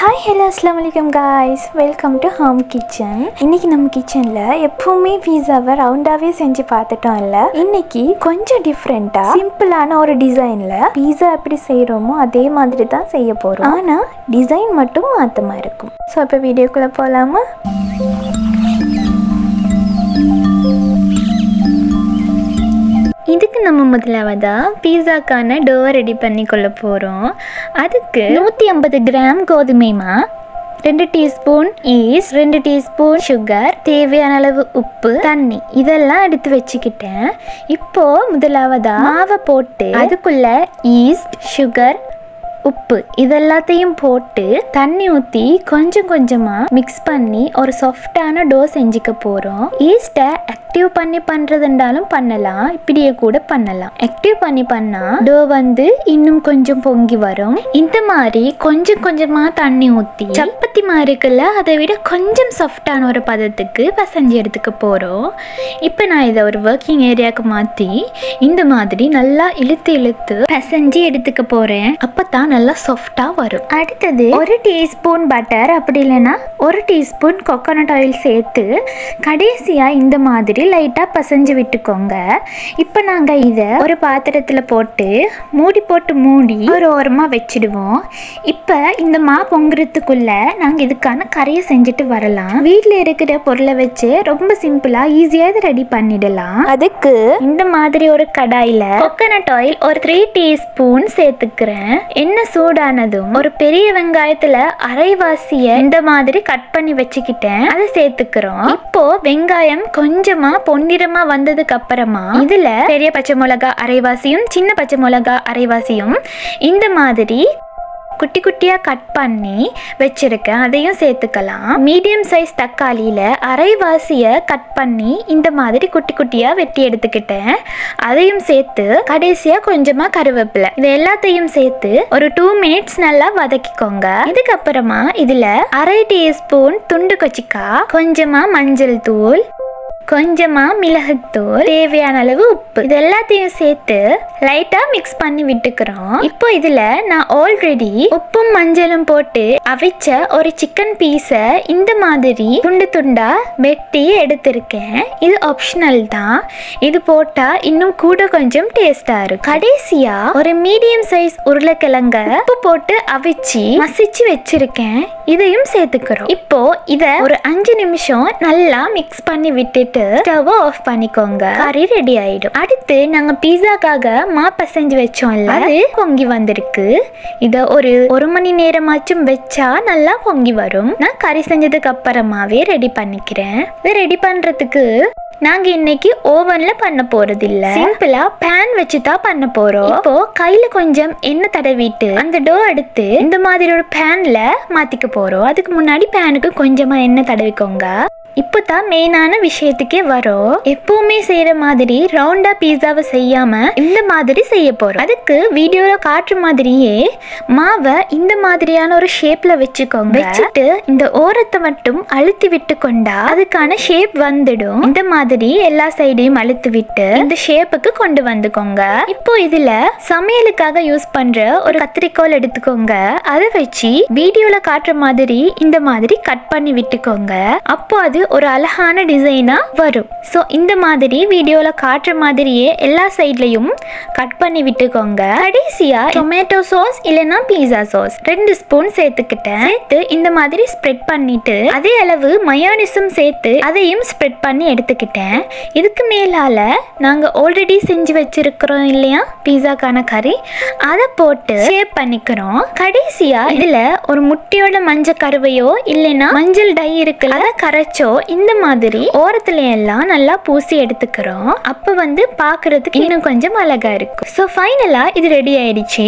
Hi hello அஸ்ஸலாமுஅலைக்கும் guys, welcome to home kitchen. இன்னைக்கு நம்ம கிச்சனில் எப்பவுமே பீஸாவை ரவுண்டாகவே செஞ்சு பார்த்துட்டோம் இல்லை. இன்னைக்கு கொஞ்சம் டிஃப்ரெண்ட்டாக சிம்பிளான ஒரு டிசைனில் பீஸா எப்படி செய்கிறோமோ அதே மாதிரி தான் செய்ய போகிறோம். ஆனால் டிசைன் மட்டும் மாற்றமாக இருக்கும். ஸோ இப்போ வீடியோக்குள்ளே போகலாமா? இதுக்கு நம்ம முதலாவதாக பீஸாக்கான டோவை ரெடி பண்ணி கொள்ள போகிறோம். அதுக்கு 150 கிராம் கோதுமை மா, 2 டீஸ்பூன் ஈஸ்ட், 2 டீஸ்பூன் சுகர், தேவையான அளவு உப்பு, தண்ணி இதெல்லாம் எடுத்து வச்சுக்கிட்டேன். இப்போது முதலாவதாக மாவை போட்டு அதுக்குள்ள ஈஸ்ட், சுகர், உப்பு இதெல்லாத்தையும் போட்டு தண்ணி ஊற்றி கொஞ்சம் கொஞ்சமாக மிக்ஸ் பண்ணி ஒரு சாஃப்டான டோ செஞ்சுக்க போகிறோம். ஈஸ்ட்டை ஆக்டிவ் பண்ணி பண்ணுறதுண்டாலும் பண்ணலாம், இப்படியே கூட பண்ணலாம். ஆக்டிவ் பண்ணி பண்ணால் டோ வந்து இன்னும் கொஞ்சம் பொங்கி வரும். இந்த மாதிரி கொஞ்சம் கொஞ்சமாக தண்ணி ஊற்றி சப்பாத்தி மாதிரி இருக்குல்ல, அதை விட கொஞ்சம் சாஃப்டான ஒரு பதத்துக்கு பசஞ்சு எடுத்துக்க போகிறோம். இப்போ நான் இதை ஒரு ஒர்க்கிங் ஏரியாவுக்கு மாற்றி இந்த மாதிரி நல்லா இழுத்து இழுத்து பசஞ்சு எடுத்துக்க போகிறேன். அப்போ தான் நல்லா சாஃப்டாக வரும். அடுத்தது 1 டீஸ்பூன் பட்டர், அப்படி இல்லைன்னா 1 டீஸ்பூன் கோகோனட் ஆயில் சேர்த்து கடைசியாக இந்த மாதிரி லைட்டாக பசைஞ்சு விட்டுக்கோங்க. இப்போ நாங்கள் இதை ஒரு பாத்திரத்தில் போட்டு மூடி ஒரு ஓரமாக வச்சிடுவோம். இப்போ இந்த மா பொங்குறதுக்குள்ளே நாங்கள் இதுக்கான கறியை செஞ்சுட்டு வரலாம். வீட்டில் இருக்கிற பொருளை வச்சு ரொம்ப சிம்பிளாக ஈஸியாக இதை ரெடி பண்ணிடலாம். அதுக்கு இந்த மாதிரி ஒரு கடாயில் கோகோனட் ஆயில் ஒரு 3 டீஸ்பூன் சேர்த்துக்கிறேன். என்ன சூடானதும் ஒரு பெரிய வெங்காயத்துல அரைவாசிய இந்த மாதிரி கட் பண்ணி வச்சுக்கிட்டேன், அதை சேர்த்துக்கிறோம். இப்போ வெங்காயம் கொஞ்சமா பொன்னிறமா வந்ததுக்கு அப்புறமா இதுல பெரிய பச்சை மிளகாய் அரைவாசியும் சின்ன பச்சை மிளகாய் அரைவாசியும் இந்த மாதிரி குட்டி குட்டியாக கட் பண்ணி வச்சுருக்கேன், அதையும் சேர்த்துக்கலாம். மீடியம் சைஸ் தக்காளியில் அரைவாசியை கட் பண்ணி இந்த மாதிரி குட்டி குட்டியாக வெட்டி எடுத்துக்கிட்டேன், அதையும் சேர்த்து கடைசியாக கொஞ்சமாக கருவேப்பிலை இது எல்லாத்தையும் சேர்த்து ஒரு 2 மினிட்ஸ் நல்லா வதக்கிக்கோங்க. இதுக்கப்புறமா இதில் 1/2 டீஸ்பூன் துண்டு கொச்சிக்காய், கொஞ்சமாக மஞ்சள் தூள், கொஞ்சமாக மிளகுத்தூள், தேவையான அளவு உப்பு இது எல்லாத்தையும் சேர்த்து லைட்டாக மிக்ஸ் பண்ணி விட்டுக்கிறோம். இப்போ இதில் நான் ஆல்ரெடி உப்பும் மஞ்சளும் போட்டு அவிச்ச ஒரு சிக்கன் பீஸை இந்த மாதிரி துண்டு துண்டா வெட்டி எடுத்திருக்கேன். இது ஆப்ஷனல் தான், இது போட்டால் இன்னும் கூட கொஞ்சம் டேஸ்டாக இருக்கும். கடைசியாக ஒரு மீடியம் சைஸ் உருளைக்கிழங்க உப்பு போட்டு அவிச்சு மசிச்சு வச்சிருக்கேன், இதையும் சேர்த்துக்கிறோம். இப்போ இதை ஒரு 5 நிமிஷம் நல்லா மிக்ஸ் பண்ணி விட்டுட்டு ஸ்டவ் ஆஃப் பண்ணிக்கோங்க. கறி ரெடி ஆயிடும். அடுத்து நாங்க பீஸாக்காக மா பசைஞ்சு வச்சோம்ல, அது பொங்கி வந்திருக்கு. இத ஒரு மணி நேரமாச்சும் வச்சா நல்லா பொங்கி வரும். நான் கறி செஞ்சதுக்கு அப்புறமாவே ரெடி பண்ணிக்கிறேன். இதை ரெடி பண்றதுக்கு நாங்க இன்னைக்கு ஓவன்ல பண்ண போறது இல்ல, சிம்பிளா பேன் வச்சு தான் பண்ண போறோம். இப்போ கையில கொஞ்சம் எண்ணெய் தடவிட்டு அந்த டோ எடுத்து இந்த மாதிரி ஒரு பேன்ல மாத்திக்க போறோம். அதுக்கு முன்னாடி பேனுக்கு கொஞ்சமா எண்ணெய் தடவிக்கோங்க. இப்போதான் மெயினான விஷயத்துக்கே வரும். எப்பவுமே செய்யற மாதிரி ரவுண்டா பீஸாவை செய்யாம இந்த மாதிரி செய்ய போறோம். அதுக்கு வீடியோல காட்டுற மாதிரியே மாவை இந்த மாதிரியான ஒரு ஷேப்ல வச்சுக்கோங்க. வச்சுட்டு இந்த ஓரத்தை மட்டும் அழுத்தி விட்டு கொண்டா அதுக்கான ஷேப் வந்துடும். இந்த மாதிரி எல்லா சைடையும் அழுத்தி விட்டு இந்த ஷேப்புக்கு கொண்டு வந்துக்கோங்க. இப்போ இதுல சமையலுக்காக யூஸ் பண்ற ஒரு கத்திரிக்கோல் எடுத்துக்கோங்க. அதை வச்சு வீடியோல காட்டுற மாதிரி இந்த மாதிரி கட் பண்ணி விட்டுக்கோங்க. அப்போ அது ஒரு அழகான டிசைனா வரும். ஸோ இந்த மாதிரி வீடியோல காட்டுற மாதிரியே எல்லா சைட்லயும் கட் பண்ணி விட்டுக்கோங்க. கடைசியா டொமேட்டோ சாஸ் இல்லைன்னா பீஸா சாஸ் 2 ஸ்பூன் சேர்த்துக்கிட்டேன். சேர்த்து இந்த மாதிரி ஸ்ப்ரெட் பண்ணிட்டு அதே அளவு மயோனிஸும் சேர்த்து அதையும் ஸ்ப்ரெட் பண்ணி எடுத்துக்கிட்டேன். இதுக்கு மேலால நாங்க ஆல்ரெடி செஞ்சு வச்சிருக்கிறோம் இல்லையா பீஸாக்கான கறி, அதை போட்டு ஷேப் பண்ணிக்கிறோம். கடைசியா இதுல ஒரு முட்டையோட மஞ்சள் கருவையோ இல்லைன்னா மஞ்சள் டை இருக்குல்ல, அதை கரைச்சோ இந்த மாதிரி ஓரத்துல எல்லாம் நல்லா பூசி எடுத்துக்கிறோம். அப்ப வந்து பாக்குறதுக்கு இன்னும் கொஞ்சம் அழகா இருக்கும். ஸோ ஃபைனலா இது ரெடி ஆயிடுச்சு.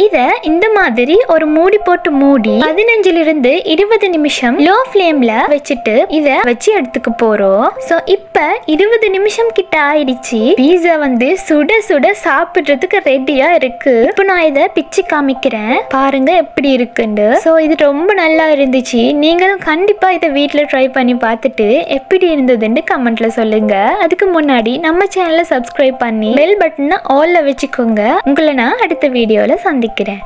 இதை இந்த மாதிரி ஒரு மூடி போட்டு மூடி 15 to 20 நிமிஷம் லோ ஃப்ளேம்ல வச்சுட்டு இதை வச்சு எடுத்துக்க போறோம். ஸோ இப்ப 20 நிமிஷம் கிட்ட ஆயிடுச்சு. பீஸா வந்து சுட சுட சாப்பிடுறதுக்கு ரெடியா இருக்கு. இப்போ நான் இதை பிச்சு காமிக்கிறேன், பாருங்க எப்படி இருக்குன்னு. ஸோ இது ரொம்ப நல்லா இருந்துச்சு. நீங்களும் கண்டிப்பா இதை வீட்டில் ட்ரை பண்ணி பார்த்துட்டு எப்படி இருந்ததுன்னு கமெண்ட்ல சொல்லுங்க. அதுக்கு முன்னாடி நம்ம சேனலை சப்ஸ்கிரைப் பண்ணி பெல் பட்டனை ஆல்ல வச்சுக்கோங்க. உங்களை நான் அடுத்த வீடியோல சந்திக்கிறேன்.